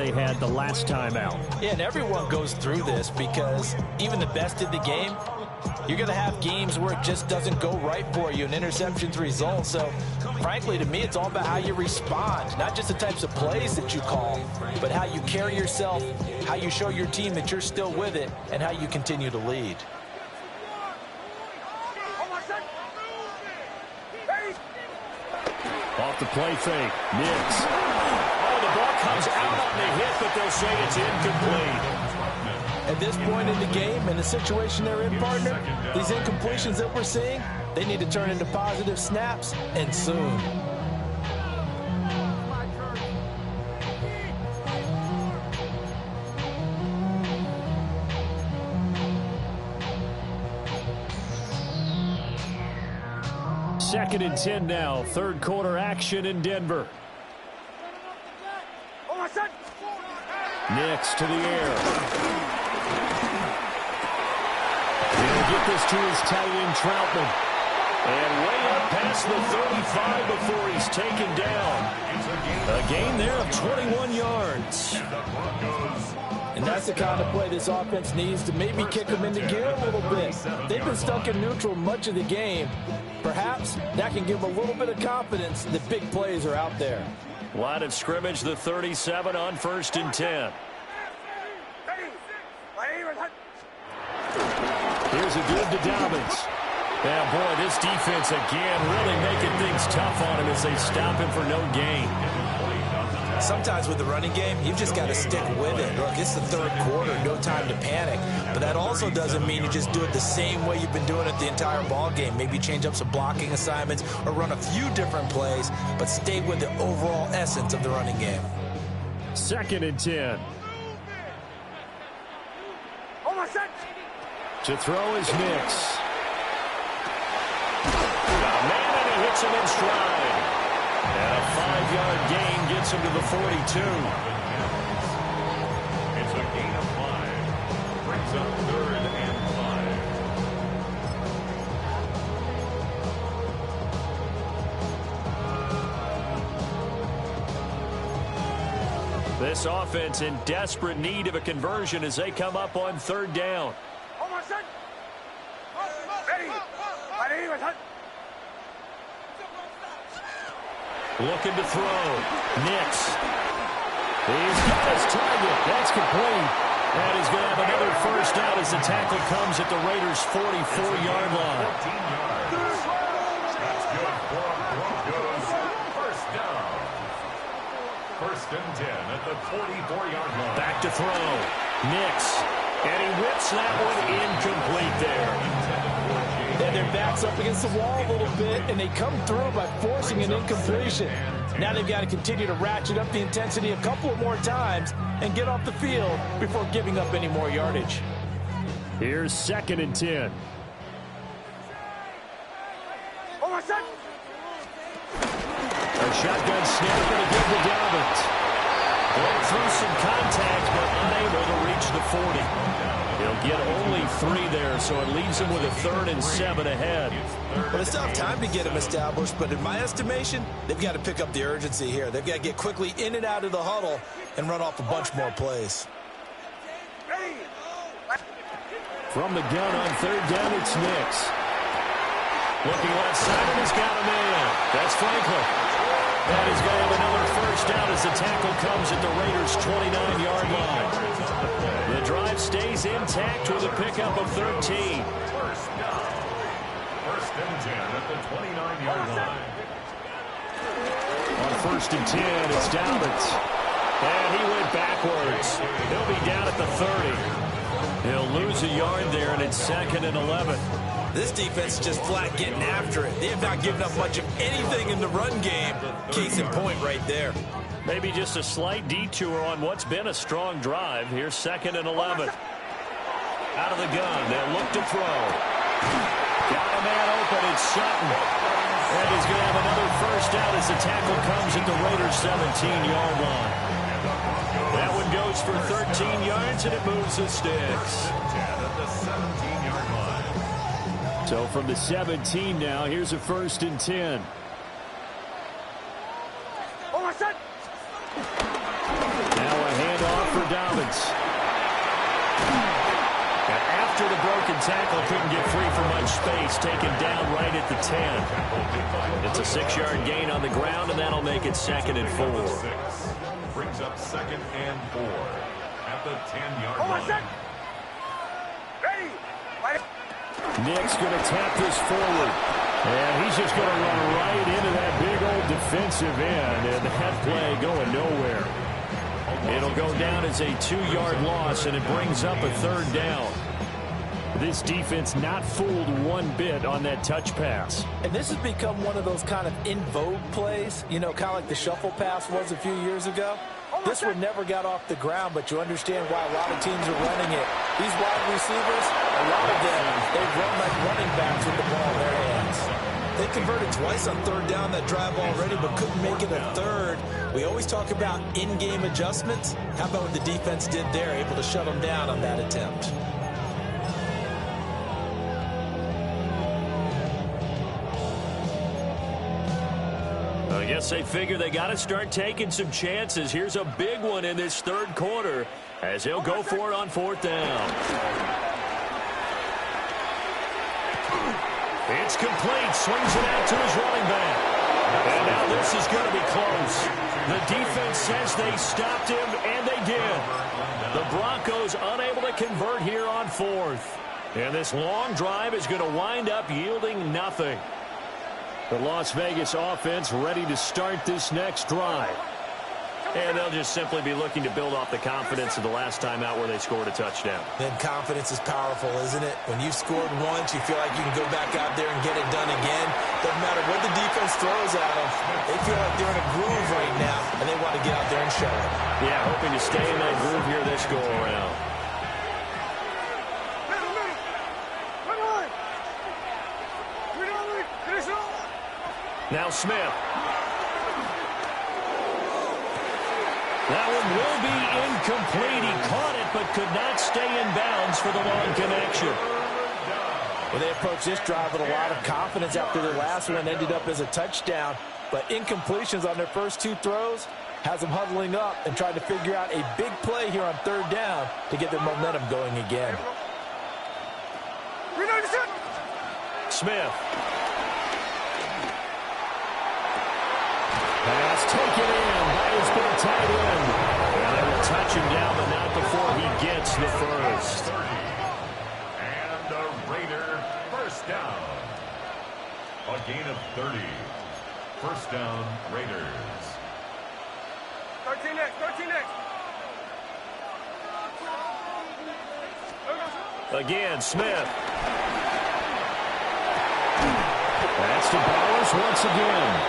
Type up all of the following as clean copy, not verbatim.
they had the last time out. Yeah, and everyone goes through this because even the best in the game, you're going to have games where it just doesn't go right for you, and interceptions result. So, frankly, to me, it's all about how you respond, not just the types of plays that you call, but how you carry yourself, how you show your team that you're still with it, and how you continue to lead. Off the play fake, Nix. Oh, the ball comes out on the hit, but they'll say it's incomplete. At this point in the game, in the situation they're in, partner, these incompletions that we're seeing, they need to turn into positive snaps, and soon. Second and 10 now, third quarter action in Denver. Nix to the air. He'll get this to his tight end, Troutman. And way up past the 35 before he's taken down. A gain there of 21 yards. And that's the kind of play this offense needs to maybe kick them into gear a little bit. They've been stuck in neutral much of the game. Perhaps that can give them a little bit of confidence that big plays are out there. Line of scrimmage, the 37 on 1st and 10. Here's a good to Dobbins. Yeah, boy, this defense again really making things tough on him as they stop him for no gain. Sometimes with the running game, you've just got to stick with it. Look, it's the third quarter, no time to panic. But that also doesn't mean you just do it the same way you've been doing it the entire ball game. Maybe change up some blocking assignments or run a few different plays, but stay with the overall essence of the running game. 2nd and 10. To throw is Nix. Got a man and he hits him in stride. And a 5-yard gain gets him to the 42. It's a gain of 5. Brings up 3rd and 5. This offense in desperate need of a conversion as they come up on 3rd down. Looking to throw. Nix. He's got his target. That's complete. And he's going to have another first down as the tackle comes at the Raiders' 44-yard line. That's good for Broncos. First down. 1st and 10 at the 44-yard line. Back to throw. Nix. And he whips that one incomplete there. And their back's up against the wall a little bit, and they come through by forcing an incompletion. Now they've got to continue to ratchet up the intensity a couple of more times and get off the field before giving up any more yardage. Here's 2nd and 10. A shotgun snap going to give to Dobbins. Went through some contact, but unable to reach the 40. He'll get only 3 there, so it leaves him with a 3rd and 7 ahead. Well, it's tough time to get him established, but in my estimation, they've got to pick up the urgency here. They've got to get quickly in and out of the huddle and run off a bunch more plays. From the gun on 3rd down, it's Nix. Looking left side, and he's got a man. That's Franklin. And he's going to have another first down as the tackle comes at the Raiders' 29-yard line. The drive stays intact with a pickup of 13. First down. 1st and 10 at the 29-yard line. On 1st and 10, it's Dobbins. And he went backwards. He'll be down at the 30. He'll lose a yard there, and it's 2nd and 11. This defense is just flat getting after it. They have not given up much of anything in the run game. Case in point right there. Maybe just a slight detour on what's been a strong drive. Here's 2nd and 11. Out of the gun, they'll look to throw. Got a man open, it's Sutton. And he's going to have another first down as the tackle comes at the Raiders' 17-yard line. That one goes for 13 yards, and it moves the sticks. So from the 17 now, here's a 1st and 10. Now a for Dobbins. And after the broken tackle, couldn't get free from much space, taken down right at the 10. It's a 6-yard gain on the ground, and that'll make it 2nd and 4. Brings up 2nd and 4 at the 10-yard line. Nick's going to tap this forward. And he's just going to run right into that big old defensive end, and that play going nowhere. It'll go down as a 2-yard loss, and it brings up a 3rd down. This defense not fooled one bit on that touch pass. And this has become one of those kind of in vogue plays, you know, kind of like the shuffle pass was a few years ago. This one never got off the ground, but you understand why a lot of teams are running it. These wide receivers, a lot of them, they run like running backs with the ball in their hands. They converted twice on 3rd down that drive already, but couldn't make it a 3rd. We always talk about in-game adjustments. How about what the defense did there, able to shut them down on that attempt? I guess they figure they got to start taking some chances. Here's a big one in this 3rd quarter as he'll go for it on 4th down. It's complete. Swings it out to his running back. And now this is going to be close. The defense says they stopped him, and they did. The Broncos unable to convert here on 4th. And this long drive is going to wind up yielding nothing. The Las Vegas offense ready to start this next drive. And they'll just simply be looking to build off the confidence of the last time out where they scored a touchdown. Then confidence is powerful, isn't it? When you've scored once, you feel like you can go back out there and get it done again. Doesn't matter what the defense throws at them. They feel like they're in a groove right now, and they want to get out there and show it. Yeah, hoping to stay in that groove here this go-around. Now Smith. That one will be incomplete. He caught it, but could not stay in bounds for the long connection. Well, they approached this drive with a lot of confidence after their last one ended up as a touchdown. But incompletions on their first 2 throws has them huddling up and trying to figure out a big play here on 3rd down to get their momentum going again. Smith. Pass taken in by his big tight end. And they will touch him down, but not before he gets the first. And the Raider 1st down. A gain of 30. 1st down, Raiders. 13 next, 13 next. Again, Smith. That's to Bowers once again.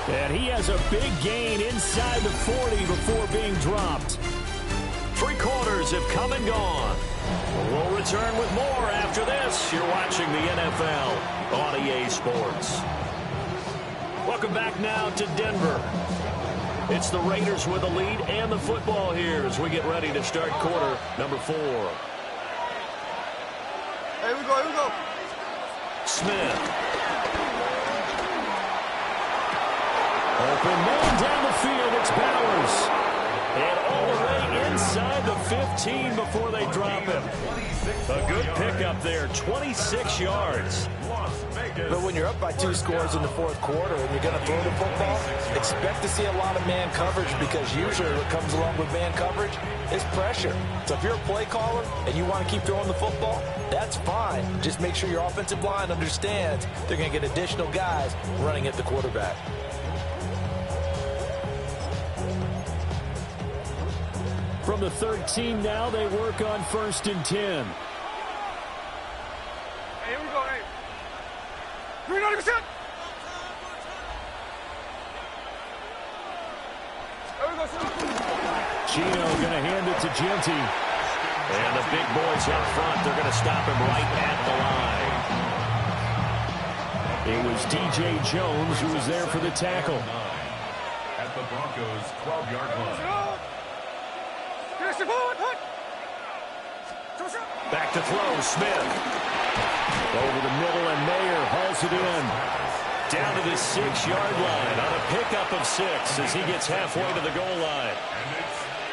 And he has a big gain inside the 40 before being dropped. 3 quarters have come and gone. We'll return with more after this. You're watching the NFL on EA Sports. Welcome back now to Denver. It's the Raiders with the lead and the football here as we get ready to start quarter number 4. Here we go, here we go. Smith. Open man down the field, it's Bowers. And all the way inside the 15 before they drop him. A good pickup there, 26 yards. But when you're up by 2 scores in the 4th quarter and you're going to throw the football, expect to see a lot of man coverage because usually what comes along with man coverage is pressure. So if you're a play caller and you want to keep throwing the football, that's fine. Just make sure your offensive line understands they're going to get additional guys running at the quarterback. From the 13 now, they work on 1st and 10. Hey, here we go, hey. 390%. There we go, son. Gino going to hand it to Genty. And the big boys up front, they're going to stop him right at the line. It was DJ Jones who was there for the tackle. At the Broncos' 12-yard line. Back to throw, Smith. Over the middle, and Mayer hauls it in. Down to the 6-yard line on a pickup of 6 as he gets halfway to the goal line.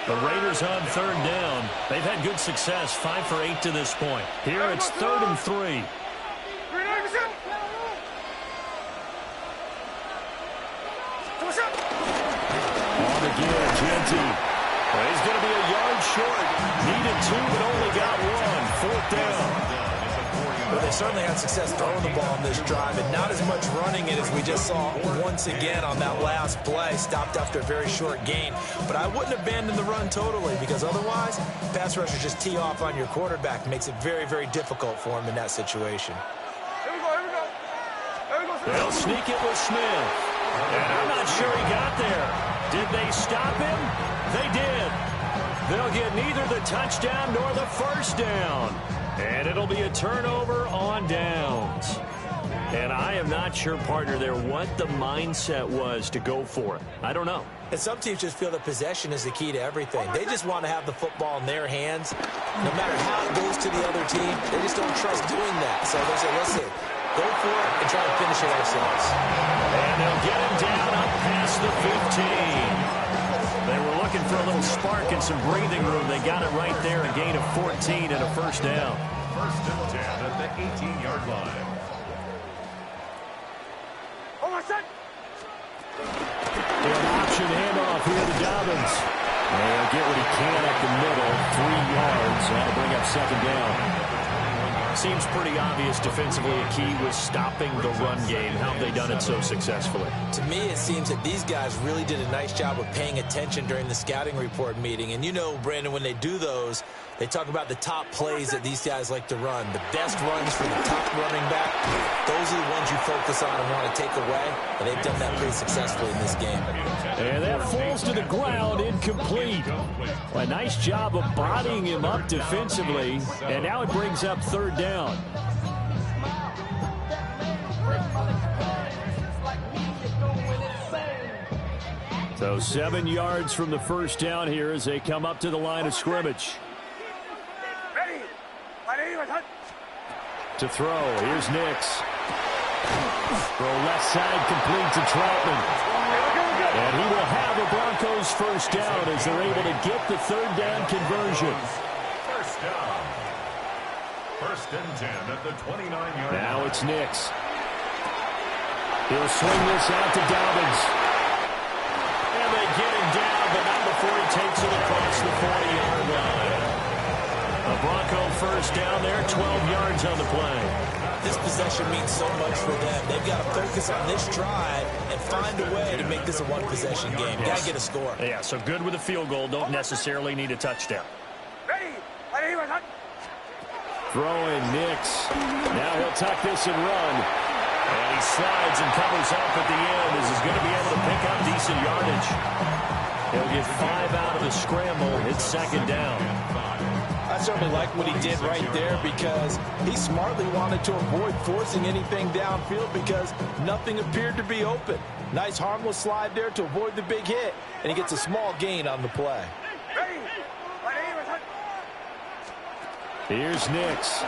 The Raiders on 3rd down. They've had good success, 5 for 8 to this point. Here it's 3rd and 3. On again, Genty. Well, he's going to be a yard short. Needed 2, but only got 1. 4th down. Well, they certainly had success throwing the ball in this drive, and not as much running it as we just saw once again on that last play. Stopped after a very short gain. But I wouldn't abandon the run totally, because otherwise, pass rushers just tee off on your quarterback. Makes it very, very difficult for him in that situation. Here we go, here we go. Here we go. They'll sneak it with Smith. And I'm not sure he got there. Did they stop him? They did. They'll get neither the touchdown nor the 1st down. And it'll be a turnover on downs. And I am not sure, partner, there what the mindset was to go for it. I don't know. And some teams just feel that possession is the key to everything. They just want to have the football in their hands. No matter how it goes to the other team, they just don't trust doing that. So they say, listen, go for it and try to finish it ourselves. And they'll get him down up past the 15. They were looking for a little spark and some breathing room. They got it right there, a gain of 14 and a 1st down. 1st and 10 at the 18-yard line. Oh, my son. An option handoff here to Dobbins. And he'll get what he can up the middle, 3 yards. That'll bring up 2nd down. Seems pretty obvious defensively a key was stopping the run game. How have they done it so successfully? To me, it seems that these guys really did a nice job of paying attention during the scouting report meeting. And you know, Brandon, when they do those, they talk about the top plays that these guys like to run. The best runs for the top running back, those are the ones you focus on and want to take away. And they've done that pretty successfully in this game. And that falls to the ground, incomplete. A nice job of bodying him up defensively. And now it brings up 3rd down. So 7 yards from the 1st down here as they come up to the line of scrimmage. To throw, here's Nix. Throw left side, complete to Troutman. And he will have a Broncos 1st down as they're able to get the 3rd down conversion. 1st down. 1st and 10 at the 29-yard line. Now it's Nix. He'll swing this out to Dobbins. And they get him down, but not before he takes it across the 40-yard line. A Bronco 1st down there, 12 yards on the play. This possession means so much for them. They've got to focus on this drive and find a way to make this a one-possession game. Got to get a score. Yeah, so good with a field goal. Don't necessarily need a touchdown. Throwing Nix. Now he'll tuck this and run. And he slides and covers up at the end as he's going to be able to pick up decent yardage. He'll get 5 out of the scramble. It's 2nd down. I certainly like what he did right there because he smartly wanted to avoid forcing anything downfield because nothing appeared to be open. Nice harmless slide there to avoid the big hit, and he gets a small gain on the play. Here's Nix.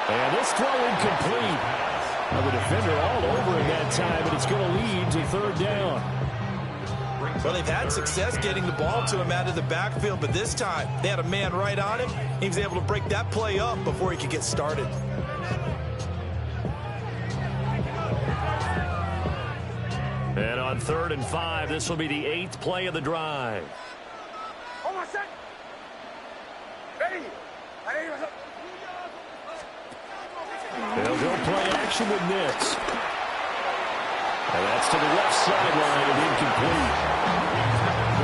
And this throw incomplete. The defender all over him that time, but it's going to lead to 3rd down. Well, they've had success getting the ball to him out of the backfield, but this time they had a man right on him. He was able to break that play up before he could get started. And on 3rd and 5, this will be the 8th play of the drive. They'll go play action with Nix. And that's to the left sideline and incomplete.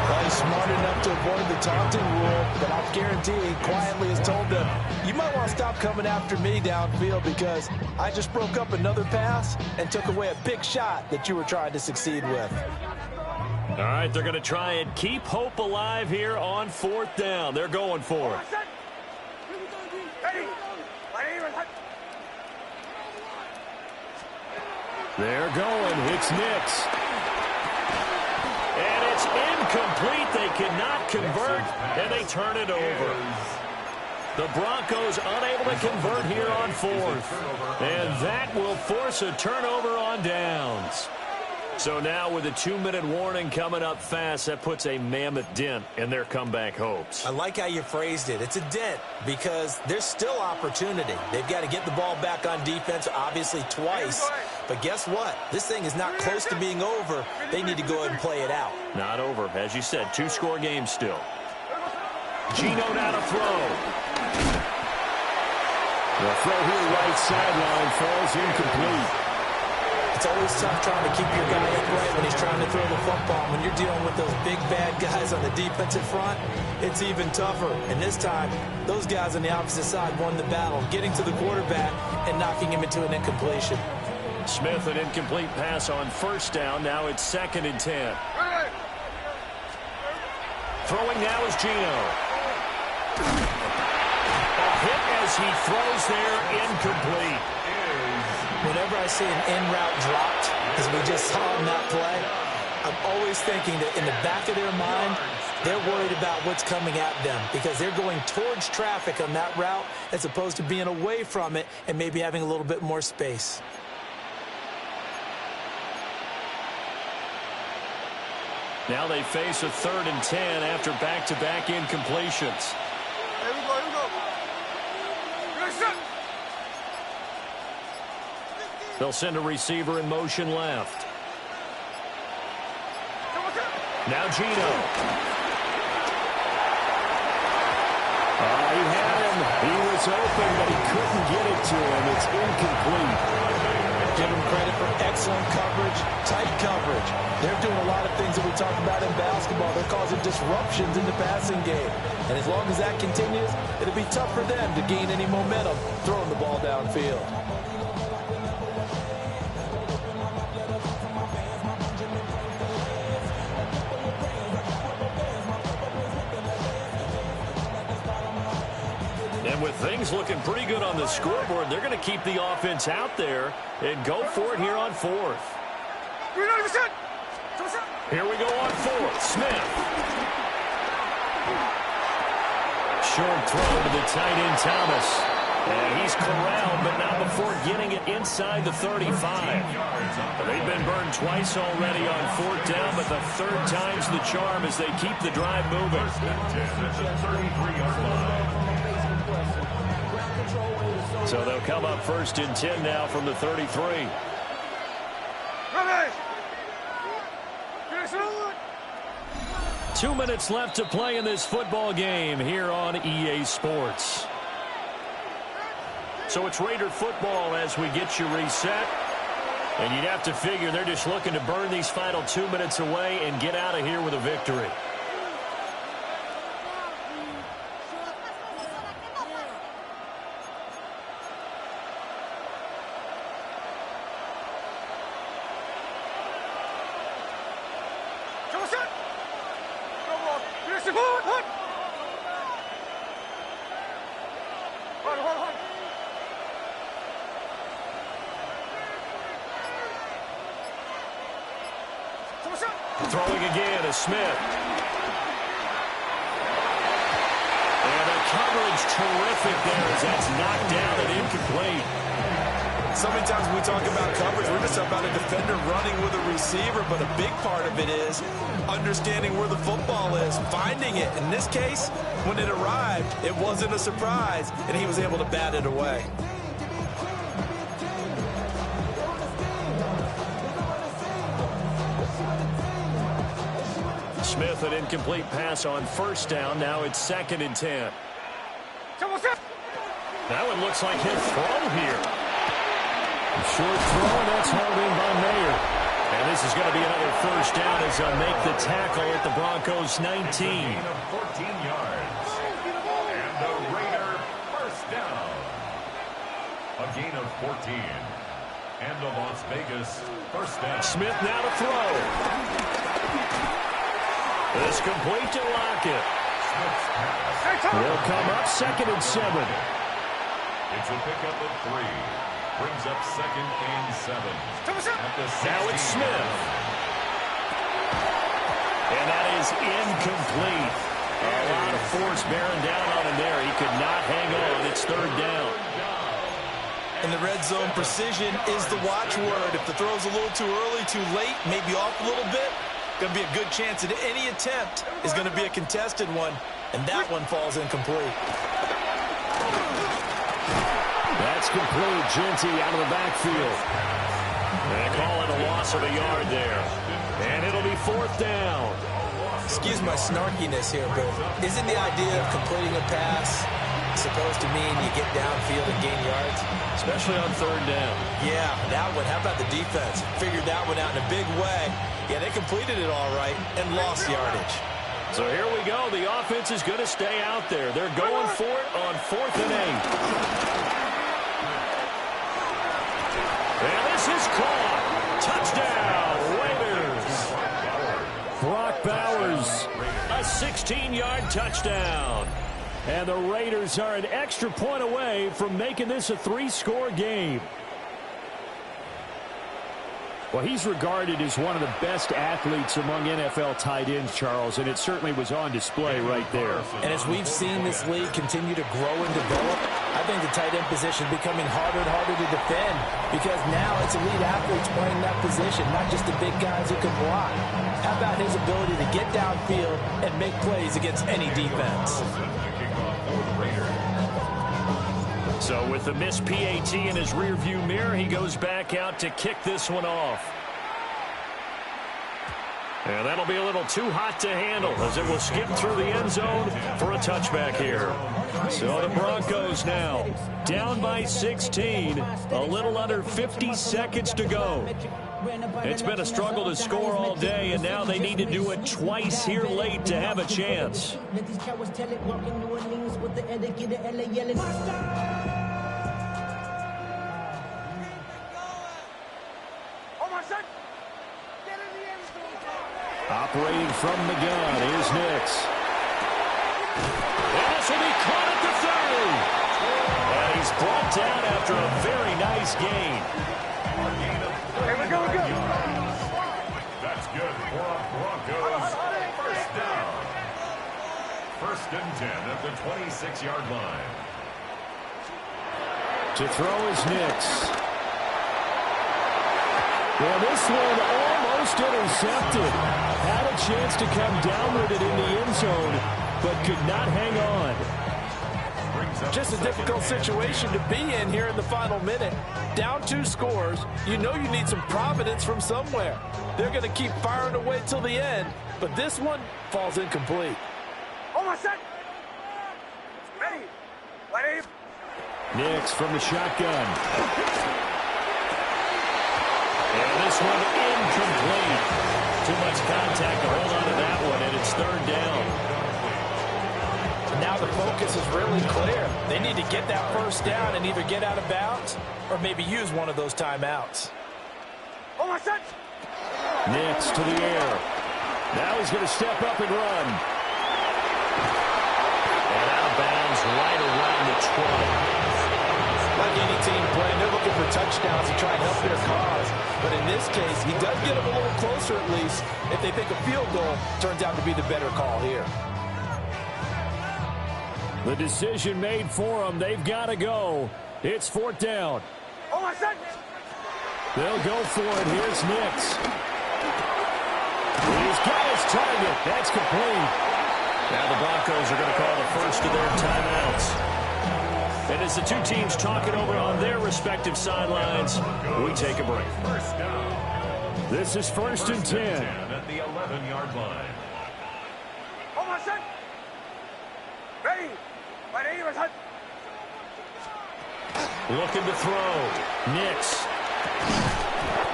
Well, he's smart enough to avoid the taunting rule, but I'll guarantee he quietly has told them, you might want to stop coming after me downfield because I just broke up another pass and took away a big shot that you were trying to succeed with. All right, they're going to try and keep hope alive here on 4th down. They're going for it. They're going. It's Nix. And it's incomplete. They cannot convert, and they turn it over. The Broncos unable to convert here on 4th. And that will force a turnover on downs. So now with a 2-minute warning coming up fast, that puts a mammoth dent in their comeback hopes. I like how you phrased it. It's a dent because there's still opportunity. They've got to get the ball back on defense, obviously twice. But guess what? This thing is not close to being over. They need to go ahead and play it out. Not over. As you said, 2-score game still. Gino now to throw. The throw here right sideline falls incomplete. It's always tough trying to keep your guy upright when he's trying to throw the football. When you're dealing with those big, bad guys on the defensive front, it's even tougher. And this time, those guys on the opposite side won the battle, getting to the quarterback and knocking him into an incompletion. Smith, an incomplete pass on first down. Now it's 2nd and 10. Throwing now is Gino. A hit as he throws there, incomplete. Whenever I see an in route dropped, as we just saw in that play, I'm always thinking that in the back of their mind, they're worried about what's coming at them because they're going towards traffic on that route as opposed to being away from it and maybe having a little bit more space. Now they face a 3rd and 10 after back-to-back incompletions. Here we go, here we go. Good shot. They'll send a receiver in motion left. Now Gino. He had him. He was open, but he couldn't get it to him. It's incomplete. Give him credit for excellent coverage, tight coverage. They're doing a lot of things that we talk about in basketball. They're causing disruptions in the passing game. And as long as that continues, it'll be tough for them to gain any momentum throwing the ball downfield. And with things looking pretty good on the scoreboard, they're going to keep the offense out there and go for it here on 4th. Here we go on 4th. Smith. Short throw to the tight end, Thomas. And he's corralled, but not before getting it inside the 35. They've been burned twice already on 4th down, but the 3rd time's the charm as they keep the drive moving. So they'll come up 1st and 10 now from the 33. 2 minutes left to play in this football game here on EA Sports. So it's Raider football as we get you reset. And you'd have to figure they're just looking to burn these final 2 minutes away and get out of here with a victory. Throwing again is Smith. And the coverage terrific there as that's knocked down and incomplete. So many times when we talk about coverage, we're just about a defender running with a receiver, but a big part of it is understanding where the football is, finding it. In this case, when it arrived, it wasn't a surprise, and he was able to bat it away. Smith, an incomplete pass on 1st down. Now it's 2nd and 10. That one looks like he'll throw here. Short throw, that's held in by Mayer. And this is going to be another 1st down as they'll make the tackle at the Broncos 19. 14 yards. And the Raider 1st down. A gain of 14. And the Las Vegas 1st down. Smith now to throw. This complete to Lockett. They'll come up 2nd and 7. It's a pickup of 3. Brings up 2nd and 7. Now it's Smith. And that is incomplete. A lot of force bearing down on him there. He could not hang on. It's 3rd down. In the red zone, precision is the watchword. If the throw's a little too early, too late, maybe off a little bit, going to be a good chance that any attempt is going to be a contested one, and that one falls incomplete. That's complete. Genty out of the backfield. They call it a loss of a yard there. And it'll be 4th down. Excuse my snarkiness here, but isn't the idea of completing a pass supposed to mean you get downfield and gain yards? Especially on 3rd down. Yeah, that one. How about the defense? Figured that one out in a big way. Yeah, they completed it all right and lost yardage. So here we go. The offense is going to stay out there. They're going for it on 4th and 8. And this is caught. Touchdown, Raiders. Brock Bowers. A 16-yard touchdown. And the Raiders are an extra point away from making this a 3-score game. Well, he's regarded as one of the best athletes among NFL tight ends, Charles, and it certainly was on display right there. And as we've seen this league continue to grow and develop, I think the tight end position is becoming harder and harder to defend because now it's elite athletes playing that position, not just the big guys who can block. How about his ability to get downfield and make plays against any defense? So with the missed PAT in his rearview mirror, he goes back out to kick this one off. And that'll be a little too hot to handle as it will skip through the end zone for a touchback here. So the Broncos now down by 16, a little under 50 seconds to go. It's been a struggle to score all day, and now they need to do it twice here late to have a chance. Operating from the gun, here's Nix. And this will be caught at the 30. And he's brought down after a very nice gain. Here we go. That's good for a Broncos first down. 1st and 10 at the 26-yard line. To throw is Nix. Well, this one almost intercepted. Had a chance to come down with it in the end zone, but could not hang on. Just a difficult situation to be in here in the final minute. Down 2 scores, you know you need some providence from somewhere. They're going to keep firing away till the end, but this one falls incomplete. Almost set. Ready. Nix from the shotgun. And this one incomplete. Too much contact to hold on to that one, and it's 3rd down. Now the focus is really clear. They need to get that first down and either get out of bounds or maybe use one of those timeouts. Almost set. Nix to the air. Now he's going to step up and run. And out of bounds right around the 20. Like any team playing, they're looking for touchdowns to try and help their cause. But in this case, he does get them a little closer at least if they think a field goal turns out to be the better call here. The decision made for them. They've got to go. It's 4th down. Almost set. They'll go for it. Here's Nix. He's got his target. That's complete. Now the Broncos are going to call the first of their timeouts. And as the two teams talk it over on their respective sidelines, we take a break. First down. This is 1st and 10. At the 11-yard line. Almost set. Ready. Looking to throw. Nix.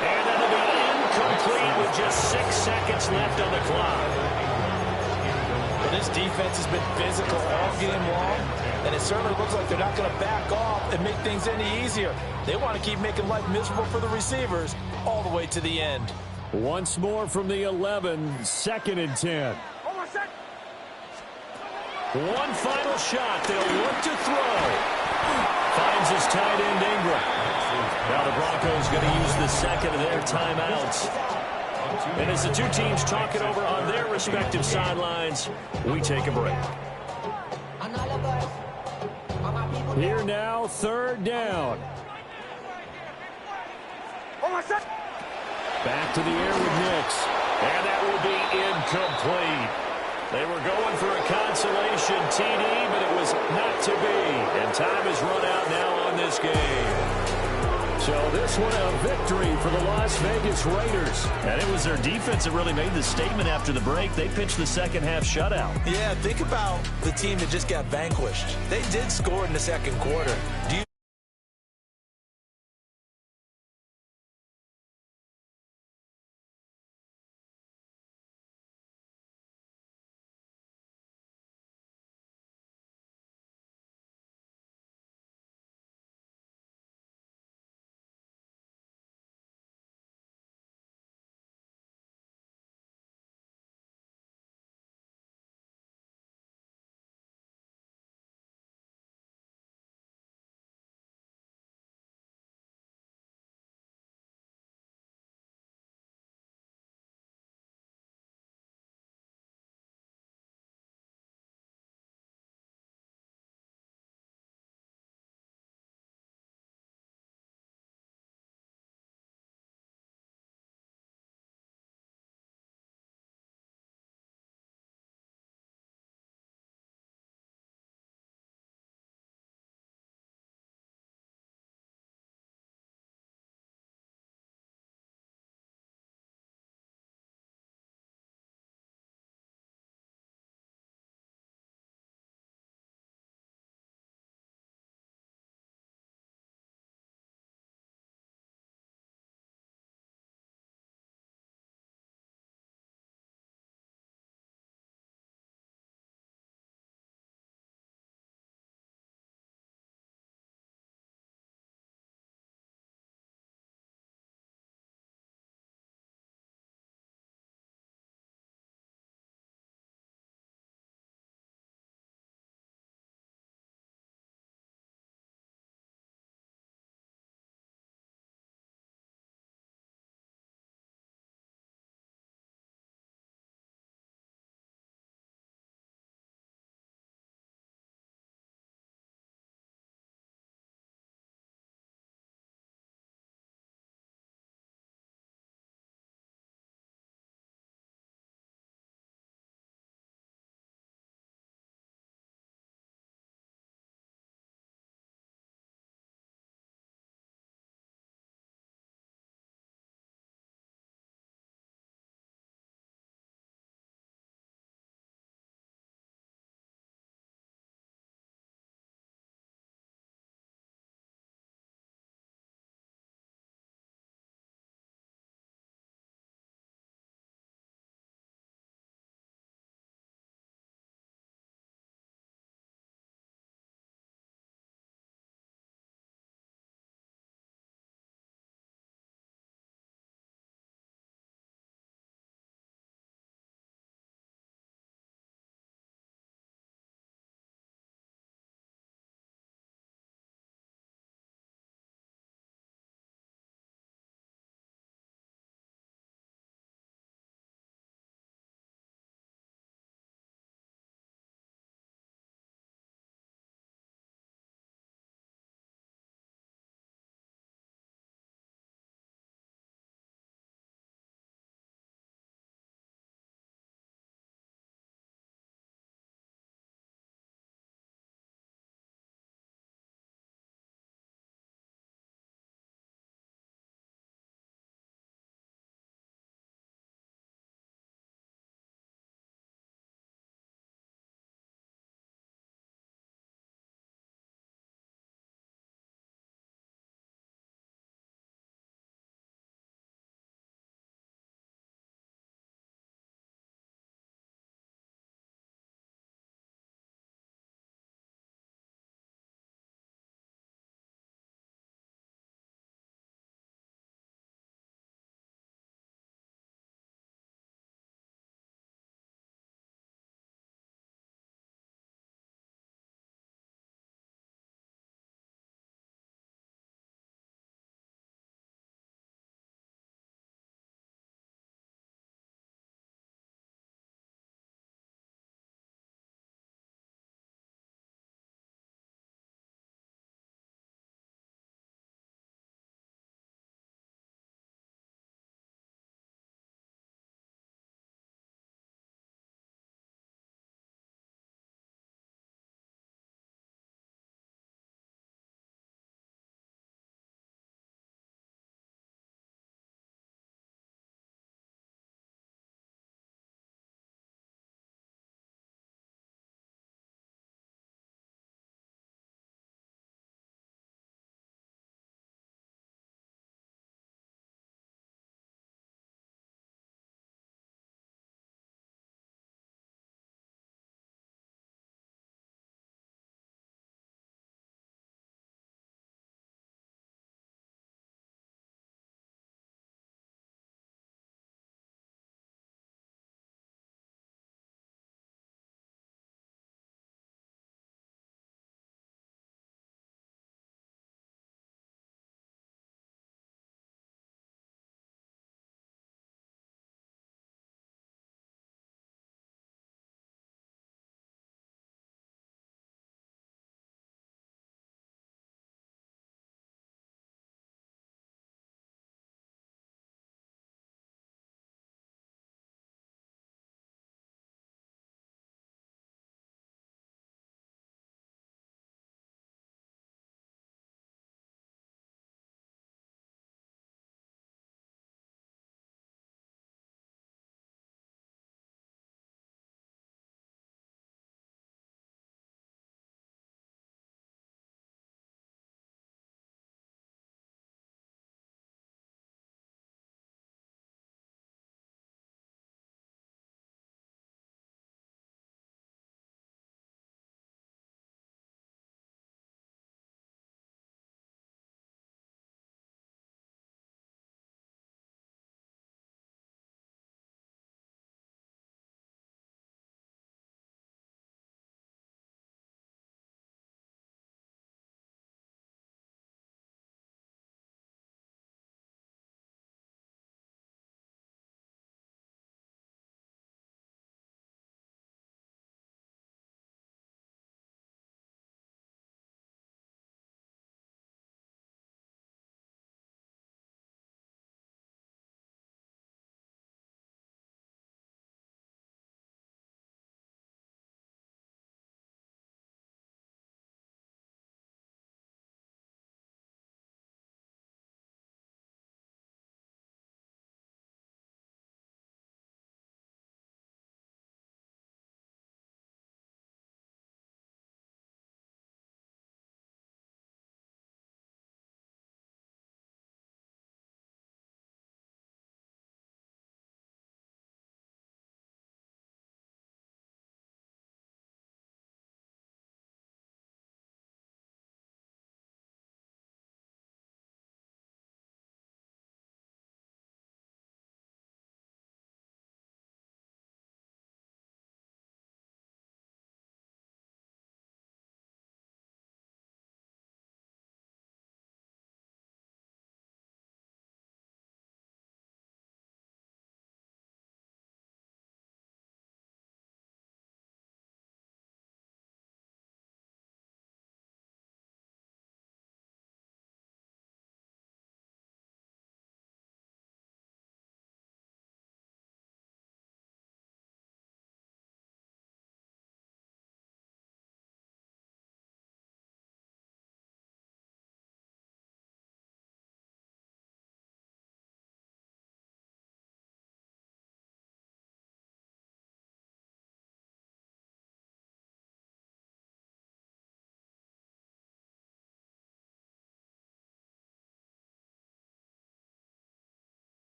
And that'll be incomplete with just 6 seconds left on the clock. Well, this defense has been physical all game long, and it certainly looks like they're not going to back off and make things any easier. They want to keep making life miserable for the receivers all the way to the end. Once more from the 11, 2nd and 10. One final shot. They'll look to throw. Finds his tight end Ingram. Now the Broncos going to use the second of their timeouts. And as the two teams talk it over on their respective sidelines, we take a break. Here now, 3rd down. Back to the air with Nix. And that will be incomplete. They were going for a consolation TD, but it was not to be. And time is run out now on this game. So this one a victory for the Las Vegas Raiders. And it was their defense that really made the statement after the break. They pitched the second half shutout. Yeah, think about the team that just got vanquished. They did score in the second quarter. Do you